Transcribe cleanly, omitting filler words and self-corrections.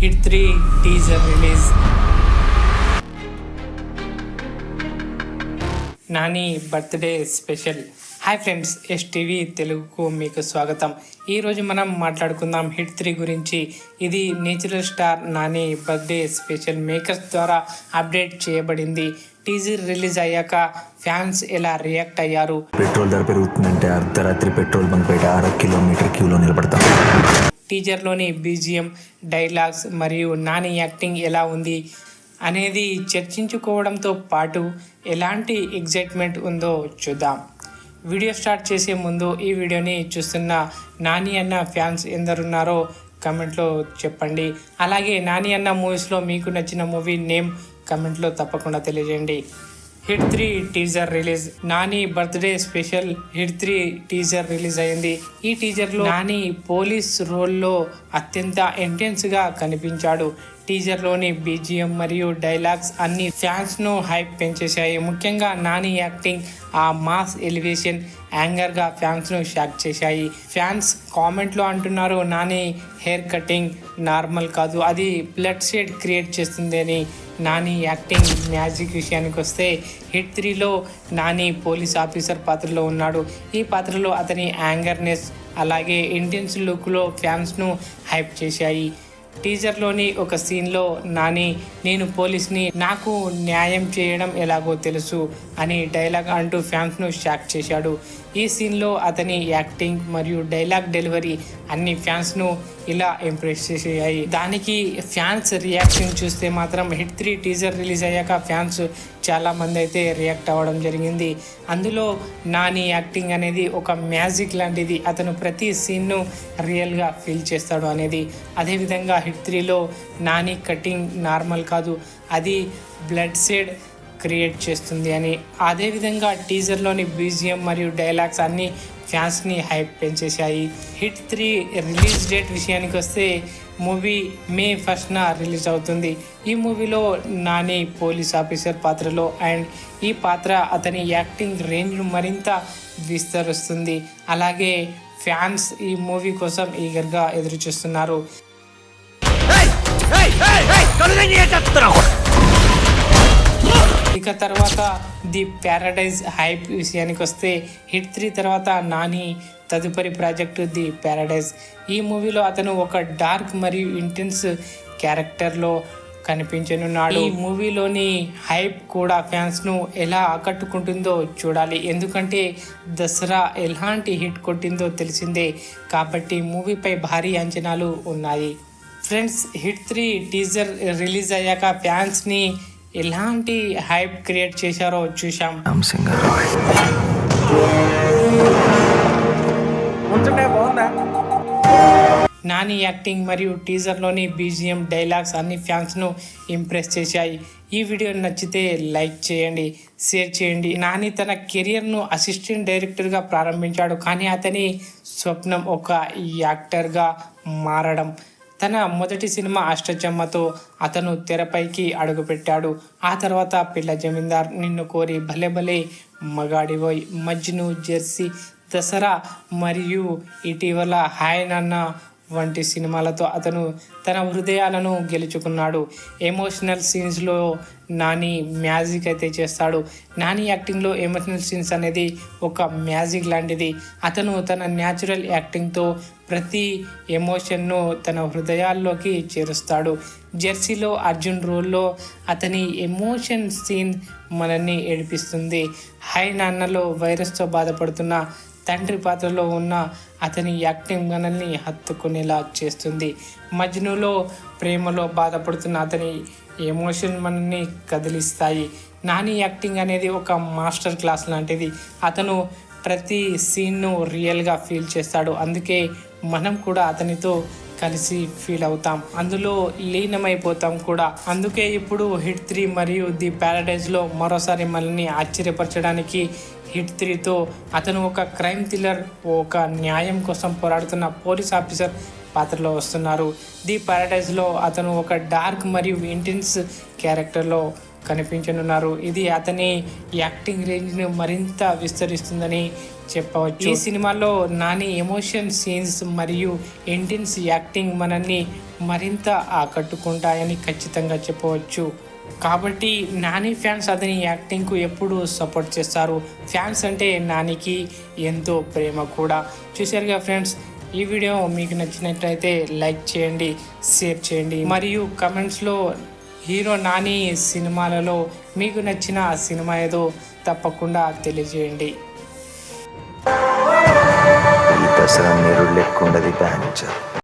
Hit 3 teaser release. Nani birthday special. Hi friends, STV తెలుగుకు మీకు స్వాగతం. ఈరోజు మనం మాట్లాడుకుందాం హిట్ 3 గురించి. ఇది natural star Nani birthday special makers ద్వారా అప్డేట్ చేయబడింది. టీజర్ రిలీజ్ అయ్యాక ఫ్యాన్స్ ఎలా రియాక్ట్ అయ్యారు? పెట్రోల్ ధర పెరుగుతుందంటే అర్ధరాత్రి పెట్రోల్ బంక్ బయట 1/2 కిలోమీటర్ క్యూలో నిలబడతాం. టీజర్లోని బీజిఎం, డైలాగ్స్ మరియు నాని యాక్టింగ్ ఎలా ఉంది అనేది చర్చించుకోవడంతో పాటు ఎలాంటి ఎగ్జైట్మెంట్ ఉందో చూద్దాం. వీడియో స్టార్ట్ చేసే ముందు ఈ వీడియోని చూస్తున్న నాని అన్న ఫ్యాన్స్ ఎందరున్నారో కమెంట్లో చెప్పండి. అలాగే నాని అన్న మూవీస్లో మీకు నచ్చిన మూవీ నేమ్ కమెంట్లో తప్పకుండా తెలియజేయండి. Hit 3 teaser release. Nani birthday special hit 3 teaser release అయింది. ఈ టీజర్లో నాని పోలీస్ రోల్లో అత్యంత ఇంటెన్స్గా కనిపించాడు. టీజర్లోని బీజిఎం మరియు డైలాగ్స్ అన్ని ఫ్యాన్స్ను హైప్ పెంచేశాయి. ముఖ్యంగా నాని యాక్టింగ్, ఆ మాస్ ఎలివేషన్ యాంగర్గా ఫ్యాన్స్ను షాక్ చేశాయి. ఫ్యాన్స్ కామెంట్లో అంటున్నారు, నాని హెయిర్ కటింగ్ నార్మల్ కాదు, అది బ్లడ్ షేడ్ క్రియేట్ చేస్తుంది అని. నాని యాక్టింగ్ మ్యాజిక్ విషయానికి వస్తే హిట్ 3లో నాని పోలీస్ ఆఫీసర్ పాత్రలో ఉన్నాడు. ఈ పాత్రలో అతని యాంగర్నెస్ అలాగే ఇంటెన్స్ లుక్లో ఫ్యాన్స్ను హైప్ చేశాయి. టీజర్లోని ఒక సీన్లో నాని, నేను పోలీస్ని, నాకు న్యాయం చేయడం ఎలాగో తెలుసు అని డైలాగ్ అంటూ ఫ్యాన్స్ను షాక్ చేశాడు. ఈ సీన్లో అతని యాక్టింగ్ మరియు డైలాగ్ డెలివరీ అన్ని ఫ్యాన్స్ను ఇలా ఇంప్రెస్ చేసాయి. దానికి ఫ్యాన్స్ రియాక్షన్ చూస్తే మాత్రం హిట్ 3 టీజర్ రిలీజ్ అయ్యాక ఫ్యాన్స్ చాలా మంది అయితే రియాక్ట్ అవ్వడం జరిగింది. అందులో నాని యాక్టింగ్ అనేది ఒక మ్యాజిక్ లాంటిది, అతను ప్రతి సీన్ను రియల్గా ఫీల్ చేస్తాడు అనేది. అదేవిధంగా హిట్ 3లో నాని కటింగ్ నార్మల్ కాదు, అది బ్లడ్ షేడ్ క్రియేట్ చేస్తుంది అని. అదేవిధంగా టీజర్లోని బీజిఎం మరియు డైలాగ్స్ అన్ని ఫ్యాన్స్ని హైప్ పెంచేశాయి. హిట్ 3 రిలీజ్ డేట్ విషయానికి వస్తే మూవీ మే 1న రిలీజ్ అవుతుంది. ఈ మూవీలో నాని పోలీస్ ఆఫీసర్ పాత్రలో అండ్ ఈ పాత్ర అతని యాక్టింగ్ రేంజ్ మరింత విస్తరిస్తుంది. అలాగే ఫ్యాన్స్ ఈ మూవీ కోసం ఈగర్గా ఎదురు చూస్తున్నారు. ఇక తర్వాత ది ప్యారడైజ్ హైప్ విషయానికి వస్తే హిట్ 3 తర్వాత నాని తదుపరి ప్రాజెక్టు ది ప్యారడైజ్. ఈ మూవీలో అతను ఒక డార్క్ మరియు ఇంటెన్స్ క్యారెక్టర్లో కనిపించనున్నాడు. ఈ మూవీలోని హైప్ కూడా ఫ్యాన్స్ను ఎలా ఆకట్టుకుంటుందో చూడాలి. ఎందుకంటే దసరా ఎలాంటి హిట్ కొట్టిందో తెలిసిందే కాబట్టి మూవీపై భారీ అంచనాలు ఉన్నాయి. ఫ్రెండ్స్, హిట్ 3 టీజర్ రిలీజ్ అయ్యాక ఫ్యాన్స్ని ఎలాంటి హైప్ క్రియేట్ చేశారో చూసాం. నాని యాక్టింగ్ మరియు టీజర్లోని బీజిఎం, డైలాగ్స్ అన్ని ఫ్యాన్స్ను ఇంప్రెస్ చేశాయి. ఈ వీడియో నచ్చితే లైక్ చేయండి, షేర్ చేయండి. నాని తన కెరియర్ను అసిస్టెంట్ డైరెక్టర్గా ప్రారంభించాడు, కానీ అతని స్వప్నం ఒక యాక్టర్గా మారడం. తన మొదటి సినిమా అష్టచమ్మతో అతను తెరపైకి అడుగుపెట్టాడు. ఆ తర్వాత పిల్ల జమీందార్, నిన్ను కోరి, భలే భలే మగాడివోయ్, మజ్ను, జెర్సీ, దసరా మరియు ఇటీవల హాయ్ నాన్న వంటి సినిమాలతో అతను తన హృదయాలను గెలుచుకున్నాడు. ఎమోషనల్ సీన్స్లో నాని మ్యాజిక్ అయితే చేస్తాడు. నాని యాక్టింగ్లో ఎమోషనల్ సీన్స్ అనేది ఒక మ్యాజిక్ లాంటిది. అతను తన న్యాచురల్ యాక్టింగ్తో ప్రతి ఎమోషన్ను తన హృదయాల్లోకి చేరుస్తాడు. జెర్సీలో అర్జున్ రోల్లో అతని ఎమోషన్ సీన్ మనల్ని ఏడిపిస్తుంది. హై నాన్నలో వైరస్తో బాధపడుతున్న తండ్రి పాత్రలో ఉన్న అతని యాక్టింగ్ మనల్ని హత్తుకునేలా చేస్తుంది. మజ్నులో ప్రేమలో బాధపడుతున్న అతని ఎమోషన్ మనల్ని కదిలిస్తాయి. నాని యాక్టింగ్ అనేది ఒక మాస్టర్ క్లాస్ లాంటిది. అతను ప్రతి సీన్ను రియల్గా ఫీల్ చేస్తాడు. అందుకే మనం కూడా అతనితో కలిసి ఫీల్ అవుతాం, అందులో లీనమైపోతాం కూడా. అందుకే ఇప్పుడు హిట్ 3 మరియు ది ప్యారడైజ్లో మరోసారి మనల్ని ఆశ్చర్యపరచడానికి హిట్ 3తో అతను ఒక క్రైమ్ థ్రిల్లర్, ఒక న్యాయం కోసం పోరాడుతున్న పోలీస్ ఆఫీసర్ పాత్రలో వస్తున్నారు. ది ప్యారడైజ్లో అతను ఒక డార్క్ మరియు ఇంటెన్స్ క్యారెక్టర్లో కనిపించనున్నారు. ఇది అతని యాక్టింగ్ రేంజ్ను మరింత విస్తరిస్తుందని చెప్పవచ్చు. ఈ సినిమాలో నాని ఎమోషన్ సీన్స్ మరియు ఇంటెన్స్ యాక్టింగ్ మనల్ని మరింత ఆకట్టుకుంటాయని ఖచ్చితంగా చెప్పవచ్చు. కాబట్టి నాని ఫ్యాన్స్ అతని యాక్టింగ్కు ఎప్పుడు సపోర్ట్ చేస్తారు. ఫ్యాన్స్ అంటే నానికి ఎంతో ప్రేమ కూడా. చూశారుగా ఫ్రెండ్స్, ఈ వీడియో మీకు నచ్చినట్లయితే లైక్ చేయండి, షేర్ చేయండి మరియు కమెంట్స్లో హీరో నాని సినిమాలలో మీకు నచ్చిన సినిమా ఏదో తప్పకుండా తెలియజేయండి. ఈ దసరా నీరు లెక్కుండది బ్యాంచర్.